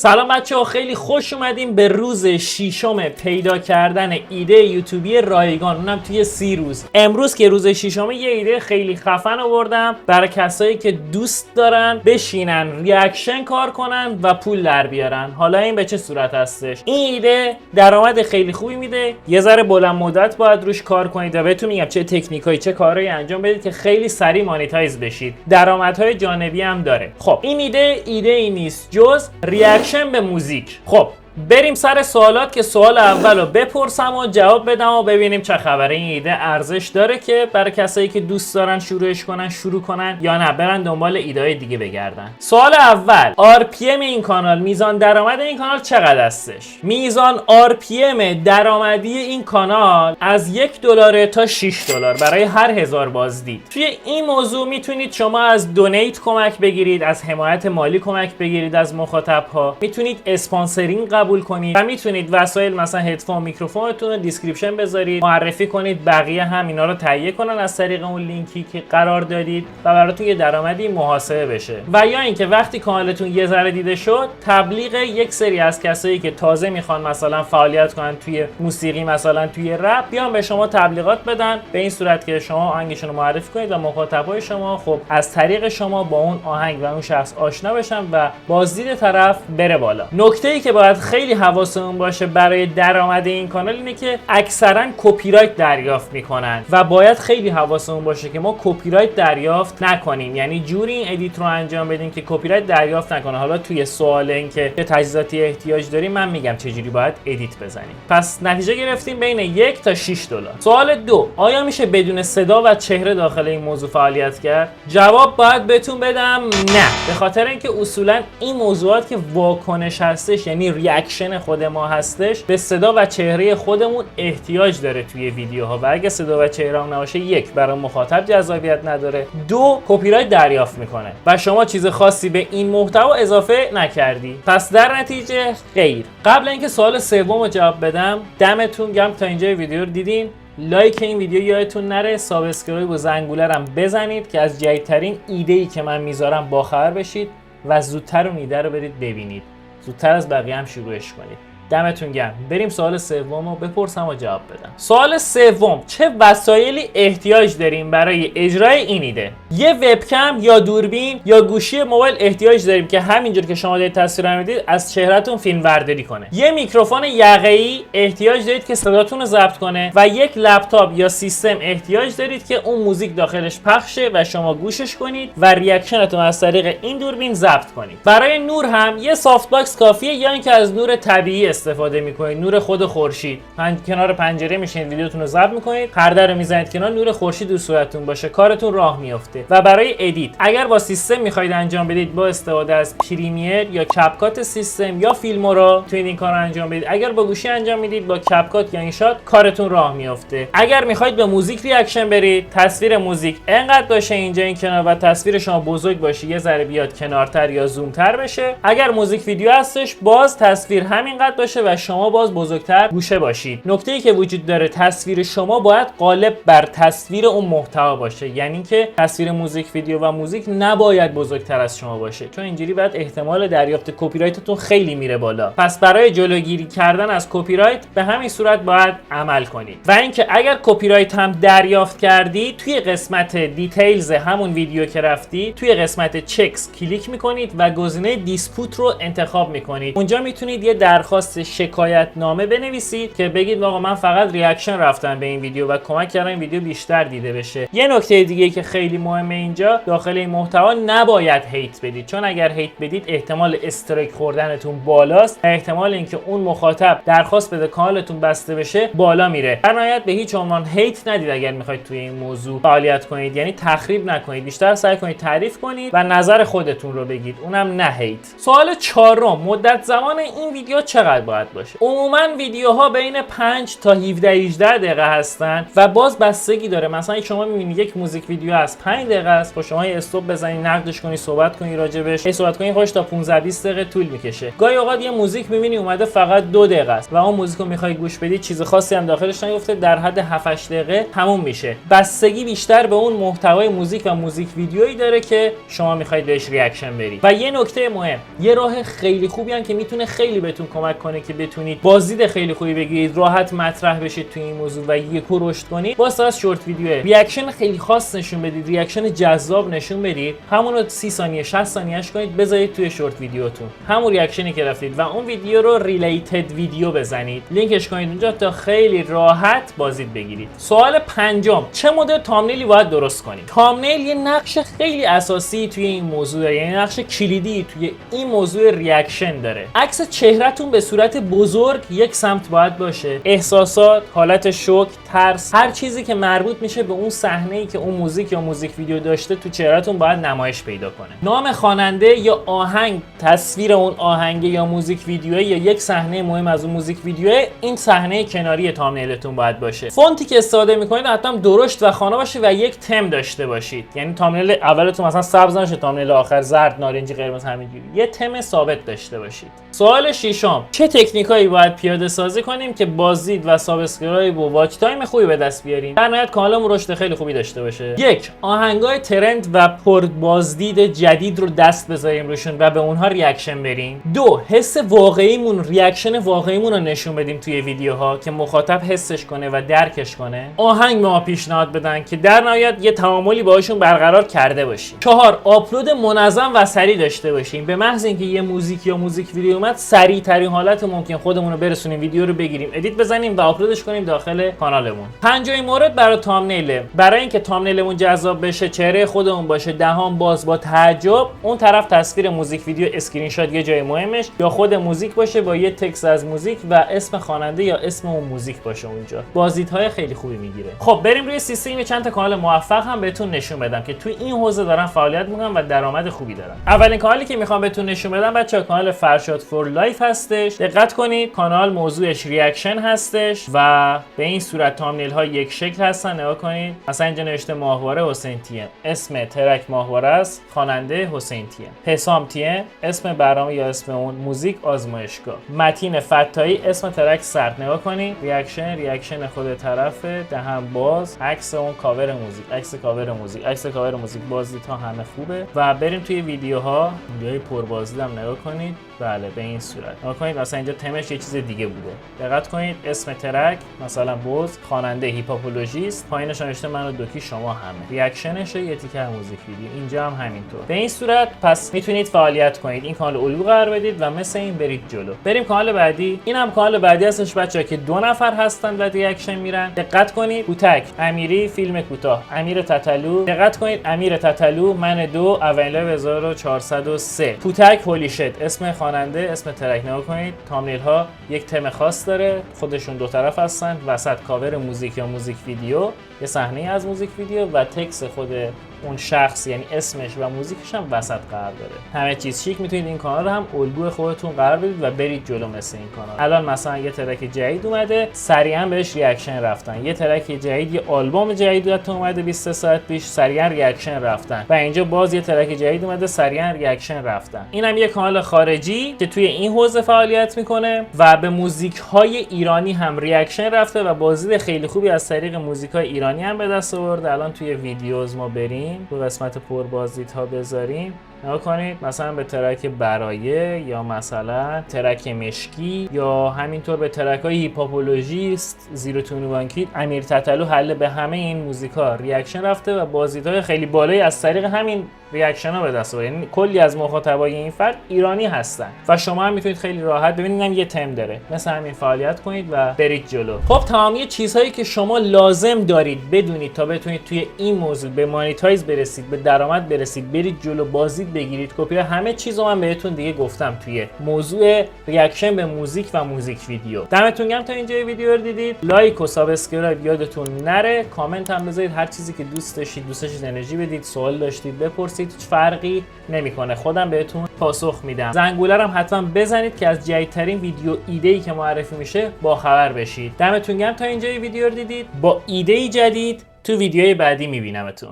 سلام بچه‌ها، خیلی خوش اومدیم به روز ششم پیدا کردن ایده یوتیوبی رایگان، اونم توی 30 روز. امروز که روز ششم یه ایده خیلی خفن آوردم برای کسایی که دوست دارن بشینن ریاکشن کار کنن و پول در بیارن. حالا این به چه صورت هستش؟ این ایده درآمد خیلی خوبی میده. یه ذره بلند مدت باید روش کار کنید و بهتون میگم چه تکنیکایی چه کارهایی انجام بدید که خیلی سریع مانیتایز بشید. درآمدهای جانبی هم داره. خب این ایده ای نیست جز ریاکشن به موزیک. خب بریم سر سوالات که سوال اول رو بپرسم و جواب بدم و ببینیم چه خبره. این ایده ارزش داره که برای کسایی که دوست دارن شروع کنن یا نه برن دنبال ایده دیگه بگردن. سوال اول، RPM این کانال، میزان درآمد این کانال چقدر هستش؟ میزان RPM درآمدی این کانال از $1 تا $6 برای هر 1000 بازدید. توی این موضوع میتونید شما از دونیت کمک بگیرید، از حمایت مالی کمک بگیرید از مخاطب‌ها، میتونید اسپانسرینگ قبول کنید و میتونید وسایل مثلا هدفون میکروفونتون رو دیسکریپشن بذارید، معرفی کنید، بقیه هم اینا رو تهیه کنن از طریق اون لینکی که قرار دادید و براتون یه درآمدی محاسبه بشه. و یا اینکه وقتی کانالتون یه ذره دیده شد، تبلیغ یک سری از کسایی که تازه میخوان مثلا فعالیت کنن توی موسیقی، مثلا توی رپ، بیان به شما تبلیغات بدن، به این صورت که شما آهنگشون رو معرفی کنید و مخاطبای شما خب از طریق شما با اون آهنگ و اون شخص آشنا بشن و بازدید طرف بره بالا. نکته‌ای که باید خیلی حواسمون باشه برای درآمد این کانال اینه که اکثرا کپی رایت دریافت میکنن و باید خیلی حواسمون باشه که ما کپی رایت دریافت نکنیم، یعنی جوری این ادیت رو انجام بدیم که کپی رایت دریافت نکنه. حالا توی سوال این که چه تجهیزاتی احتیاج داریم من میگم چجوری باید ادیت بزنیم. پس نتیجه گرفتیم بین $1 تا $6. سوال دو، آیا میشه بدون صدا و چهره داخل این موضوع فعالیت کرد؟ جواب باید بهتون بدم نه، به خاطر اینکه اصولا این موضوعات که واکنش هستش، یعنی ریاکشن خود ما هستش، به صدا و چهره خودمون احتیاج داره توی ویدیوها و اگه صدا و چهره هم نباشه، یک، برای مخاطب جذابیت نداره، دو، کپی رایت دریافت میکنه و شما چیز خاصی به این محتوا اضافه نکردی. پس در نتیجه غیر. قبل اینکه سوال سوم رو جواب بدم، دمتون گرم تا اینجا ویدیو رو دیدین. لایک این ویدیو یادتون نره، سابسکرایب و زنگوله رو بزنید که از جدیدترین ایده‌ای که من میذارم باخبر بشید و زودتر اون ایده رو برید ببینید، زودتر از بقیه هم شروعش کنید. دمتون گرم. بریم سوال سوم رو بپرسم و جواب بدم. سوال سوم، چه وسایلی احتیاج داریم برای اجرای این ایده؟ یه وبکم یا دوربین یا گوشی موبایل احتیاج داریم که همینجور که شما دارید تصویر میدید از چهرهتون فیلم برداری کنه. یه میکروفون یقه‌ای احتیاج دارید که صداتون رو ضبط کنه و یک لپتاپ یا سیستم احتیاج دارید که اون موزیک داخلش پخشه و شما گوشش کنید و ریاکشنتون از طریق این دوربین ضبط کنید. برای نور هم یه سافت باکس کافیه یا اینکه از نور طبیعی استفاده میکنید، نور خود خورشید. کنار پنجره میشینید ویدیوتون رو ضبط میکنید، پرده رو میزنید کنار، نور خورشید رو صورتتون باشه، کارتون راه میفته. و برای ادیت اگر با سیستم میخواید انجام بدید، با استفاده از پریمیر یا کپکات سیستم یا فیلمورا میتونید این کارو انجام بدید. اگر با گوشی انجام میدید، با کپکات یا اینشات، کارتون راه میفته. اگر میخواید به موزیک ریاکشن برید، تصویر موزیک انقدر باشه اینجا این کنار و تصویر شما بزرگ باشه، یه ذره بیاد کنارتر یا زومتر بشه. اگر موزیک ویدیو هستش، باز تصویر همینقدر باشه و شما باز بزرگتر گوشه باشید. نکته‌ای که وجود داره، تصویر شما باید غالب بر تصویر اون محتوا باشه، یعنی که تصویر موزیک ویدیو و موزیک نباید بزرگتر از شما باشه، چون اینجوری بعد احتمال دریافت کپی رایتتون خیلی میره بالا. پس برای جلوگیری کردن از کپی رایت به همین صورت باید عمل کنید. و اینکه اگر کپی رایت هم دریافت کردی، توی قسمت دیتیلز همون ویدیو که رفتی، توی قسمت چکس کلیک میکنید و گزینه دیسپوت رو انتخاب میکنید. اونجا میتونید یه درخواست شکایت نامه بنویسید که بگید آقا من فقط ریاکشن رفتم به این ویدیو و کمک کردم این ویدیو بیشتر دیده بشه. یه نکته دیگه که خیلی مهمه اینجا، داخل این محتوا نباید هیت بدید، چون اگر هیت بدید احتمال استرایک خوردنتون بالاست و احتمال اینکه اون مخاطب درخواست بده کانالتون بسته بشه بالا میره. در نهایت به هیچ عنوان هیت ندید اگر میخواید توی این موضوع فعالیت کنید، یعنی تخریب نکنید، بیشتر سعی کنید تعریف کنید و نظر خودتون رو بگید، اونم نه هیت. سوال چهارم، مدت زمان این ویدیو چقدر چقدر باید باشه. عموما ویدیوها بین 5 تا 17-18 دقیقه هستن و باز بستگی داره. مثلا شما میبینید یک موزیک ویدیو از 5 دقیقه است، خب شما استاپ بزنید، نقدش کنید، صحبت کنید راجبش، صحبت کنید، خوش تا 15-20 دقیقه طول میکشه. گاهی اوقات یه موزیک میبینی اومده فقط 2 دقیقه است و اون موزیک رو میخوای گوش بدی، چیز خاصی هم داخلش نیفته، در حد 7-8 دقیقه تموم میشه. بستگی بیشتر به اون محتوای موزیک و موزیک ویدیویی داره که شما میخواید بهش ریاکشن برید. و یه نکته مهم، یه راه خیلی خوبی هم که میتونه خیلی بهتون کمک کنه که بتونید بازدید خیلی خوبی بگیرید، راحت مطرح بشید تو این موضوع و یهو رشد کنید، با استفاده از شورت ویدیو ریاکشن خیلی خاص نشون بدید، ریاکشن جذاب نشون بدید، همون رو 30 ثانیه 60 ثانیه‌اش کنید بذارید توی شورت ویدیوتون، همون ریاکشنی که رفتید و اون ویدیو رو ریلیتد ویدیو بزنید، لینکش کنید اونجا تا خیلی راحت بازدید بگیرید. سوال پنجم، چه مدل تامنیلی باید درست کنید؟ تامنیل یه نقش خیلی اساسی توی این موضوع داره، یعنی نقش کلیدی توی این موضوع ریاکشن داره. عکس چهرهتون به صورت بزرگ یک سمت باید باشه، احساسات، حالت شوک، ترس، هر چیزی که مربوط میشه به اون صحنه‌ای که اون موزیک یا موزیک ویدیو داشته تو چهرهتون باید نمایش پیدا کنه. نام خواننده یا آهنگ، تصویر اون آهنگ یا موزیک ویدیو یا یک صحنه مهم از اون موزیک ویدیو، این صحنه کناری تامنیلتون باید باشه. فونتی که استفاده میکنید حتما درشت و خوانا باشه و یک تم داشته باشید، یعنی تامنیل اولتون مثلا سبز نشه، تامنیل آخر زرد، نارنجی، قرمز، همینجوری یه تم ثابت داشته باشید. سوال ششم، چه تکنیکایی باید پیاده سازی کنیم که بازدید و سابسکرایب و واچ تایم خوبی به دست بیاریم؟ در نهایت کانالمون رشد خیلی خوبی داشته باشه. یک، آهنگای ترند و پر بازدید جدید رو دست بذاریم روشون و به اونها ریاکشن بریم. دو، حس واقعیمون، ریاکشن واقعیمون رو نشون بدیم توی ویدیوها که مخاطب حسش کنه و درکش کنه. آهنگ ما پیشنهاد بدن که در نهایت یه تعاملی باهاشون برقرار کرده باشیم. چهار، آپلود منظم و سریع داشته باشیم. به محض اینکه یه موزیک یا موزیک ویدیو اومد، سریع ترین حالت ممکن خودمون رو برسونیم، ویدیو رو بگیریم، ادیت بزنیم و آپلودش کنیم داخل کانالمون. پنجمین مورد برای تامنیل، برای اینکه تامنیلمون جذاب بشه، چهره خودمون باشه، دهان باز با تعجب، اون طرف تصویر موزیک ویدیو اسکرین شات یه جای مهمش یا خود موزیک باشه با یه تکست از موزیک و اسم خواننده یا اسم اون موزیک باشه اونجا. بازدیدهای خیلی خوبی میگیره. خب بریم روی سیستم چند تا کانال موفق هم بهتون نشون بدم که توی این حوزه دارن فعالیت میکنن و درآمد خوبی دارن. اولین کانالی که میخوام بهتون نشون بدم بچه‌ها کانال فرشاد فور لایف هستش. دقت کنید کانال موضوعش ریاکشن هستش و به این صورت تامنیل ها یک شکل هستن. نگاه کنید، مثلا اینجا نوشته ماهواره حسین تیم، اسم ترک ماهواره است، خواننده حسین تیم، حسام تیم، اسم برنامه یا اسم اون موزیک آزمایشگاه، متین فتایی، اسم ترک سرد. نگاه کنید ریاکشن خود طرف، دهن باز، عکس اون کاور موزیک، عکس کاور موزیک، بازدیدها همه خوبه. و بریم توی ویدیوهای پر بازدیدم نگاه کنید. بله به این صورت نگاه کنید، مثلا اینجا تمش یه چیز دیگه بوده. دقت کنید اسم ترک مثلا بوز، خواننده هیپاپولوژیست، پایینش نوشته منو دوکی شما همه، ریاکشنش یه تیکه موزیک ویدیو، اینجا هم همینطور. به این صورت پس میتونید فعالیت کنید، این کانال الگو قرار بدید و مثل این برید جلو. بریم کانال بعدی. این هم کانال بعدی هستش بچه‌ها که 2 نفر هستن و ریاکشن میرن. دقت کنید کوتک امیری، فیلم کوتاه امیر تتلو. دقت کنید امیر تتلو، من 2 اول 1403. کوتک هولیشت، اسم خواننده، اسم ترک. نگاه کنید تامنیل ها یک تم خاص داره، خودشون 2 طرف هستن، وسط کاور موزیک یا موزیک ویدیو، یه صحنه از موزیک ویدیو و تکست خود اون شخص یعنی اسمش و موزیکش هم وسط قرار داره. همه چیز شیک. میتونید این کانال رو هم الگوی خودتون قرار بدید و برید جلو مثل این کانال. الان مثلا یه ترک جدید اومده، سریعا بهش ریاکشن رفتن. یه ترک جدید، یه آلبوم جدید اومده 23 ساعت پیش، سریعا ریاکشن رفتن. و اینجا باز یه ترک جدید اومده، سریعا ریاکشن رفتن. اینم یه کانال خارجی که توی این حوزه فعالیت میکنه و به موزیک های ایرانی هم ریاکشن رفته و بازدید خیلی خوبی از طریق موزیک های ایرانی هم به دست آورده. الان توی ویدیوز ما بریم تو قسمت پر بازدیدها بذاریم، نگاه کنید مثلا به ترک برایه یا مثلا ترک مشکی یا همینطور به ترک های هیپاپولوژیست، زیرو تونوانکید، امیر تتلو، حل به همه این موزیکا ریاکشن رفته و بازدیدهای خیلی بالایی از طریق همین ریاکشن ها به دست آورده. یعنی کلی از مخاطبای این فرد ایرانی هستن و شما هم میتونید خیلی راحت ببینید هم یه تم داره، مثل همین فعالیت کنید و برید جلو. خب تمامی چیزهایی که شما لازم دارید بدونید تا بتونید توی این موضوع به مانیتایز برسید، به درآمد برسید، برید جلو، بازدید بگیرید، کپی همه چیزو من بهتون دیگه گفتم توی موضوع ریاکشن به موزیک و موزیک ویدیو. دمتون گرم تا اینجای ویدیو رو دیدید. لایک و سابسکرایب یادتون نره، کامنت هم بذارید، هر چیزی که دوست داشتید انرژی بدید، سوال داشتید بپرسید. بپرسید هیچ فرقی نمیکنه، خودم بهتون پاسخ میدم. زنگوله رو هم حتما بزنید که از جدیدترین ویدیو ایده‌ای که معرفی میشه با خبر بشید. دمتون گرم تا اینجای ویدیو رو دیدید. با ایده‌ای جدید تو ویدیوی بعدی میبینمتون.